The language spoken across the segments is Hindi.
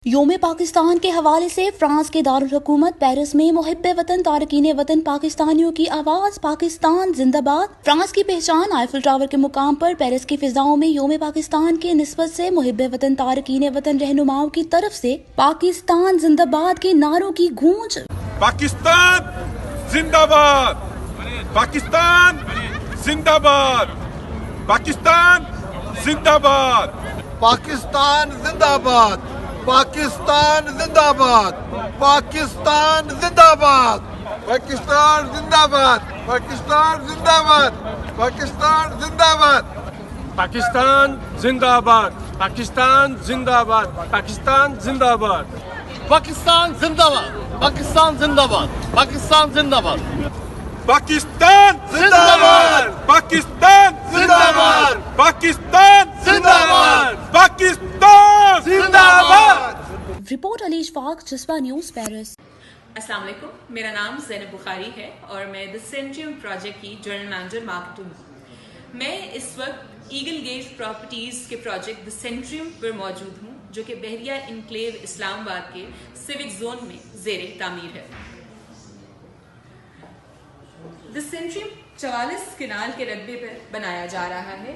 योम पाकिस्तान के हवाले से फ्रांस के दारुल हुकूमत पेरिस में मुहिब्बे वतन तारकीन वतन पाकिस्तानियों की आवाज पाकिस्तान जिंदाबाद। फ्रांस की पहचान आईफिल टावर के मुकाम पर पेरिस की फिजाओं में योम पाकिस्तान के निस्बत से मुहिब्बे वतन तारकीन वतन रहनुमाओं की तरफ से पाकिस्तान जिंदाबाद के नारों की गूंज। पाकिस्तान जिंदाबाद, पाकिस्तान जिंदाबाद, पाकिस्तान जिंदाबाद, पाकिस्तान जिंदाबाद, पाकिस्तान जिंदाबाद, पाकिस्तान जिंदाबाद, पाकिस्तान जिंदाबाद, पाकिस्तान जिंदाबाद, पाकिस्तान जिंदाबाद, पाकिस्तान जिंदाबाद, पाकिस्तान जिंदाबाद, पाकिस्तान जिंदाबाद, पाकिस्तान जिंदाबाद, पाकिस्तान जिंदाबाद, पाकिस्तान जिंदाबाद, पाकिस्तान जिंदाबाद, पाकिस्तान जिंदाबाद, पाकिस्तान जिंदाबाद, पाकिस्तान जिंदाबाद। रिपोर्ट अली इशफाक, जज्बा न्यूज, पेरिस। अस्सलाम वालेकुम, मेरा नाम ज़ैनब बुखारी है और मैं द सेंट्रियम प्रोजेक्ट की जनरल मैनेजर मार्केटिंग हूँ। मैं इस वक्त ईगल गेट प्रॉपर्टीज़ के प्रोजेक्ट द सेंट्रियम पर मौजूद हूँ, जो कि बहरिया इनक्लेव इस्लामाबाद के सिविक जोन में ज़ेरे तामीर है। द सेंट्रियम 44 किनाल के रकबे पर बनाया जा रहा है।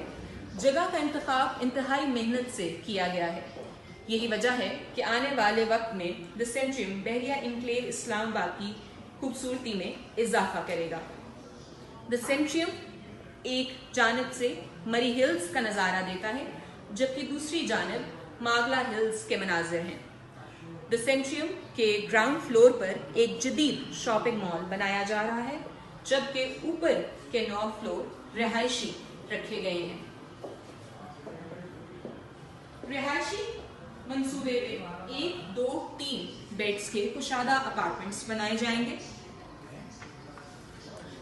जगह का इंतखाब इंतहाई मेहनत से किया गया है। यही वजह है कि आने वाले वक्त में द सेंट्रियम बहरिया इनक्लेव इस्लामाबाद की खूबसूरती में इजाफा करेगा। द सेंट्रियम एक जानिब से मरी हिल्स का नज़ारा देता है, जबकि दूसरी जानिब मागला हिल्स के मनाजिर हैं। द सेंट्रियम के ग्राउंड फ्लोर पर एक जदीद शॉपिंग मॉल बनाया जा रहा है, जबकि ऊपर के 9 फ्लोर रिहायशी रखे गए हैं। रिहायशी मंसूबे में 1, 2, 3 बेड्स के कुशादा अपार्टमेंट्स बनाए जाएंगे।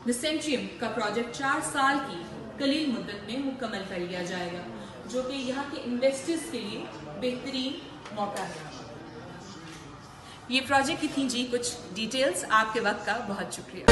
द सेंट्रियम का प्रोजेक्ट 4 साल की कलील मुद्दत में मुकम्मल कर लिया जाएगा, जो कि यहाँ के इन्वेस्टर्स के लिए बेहतरीन मौका है। ये प्रोजेक्ट की थी जी कुछ डिटेल्स। आपके वक्त का बहुत शुक्रिया।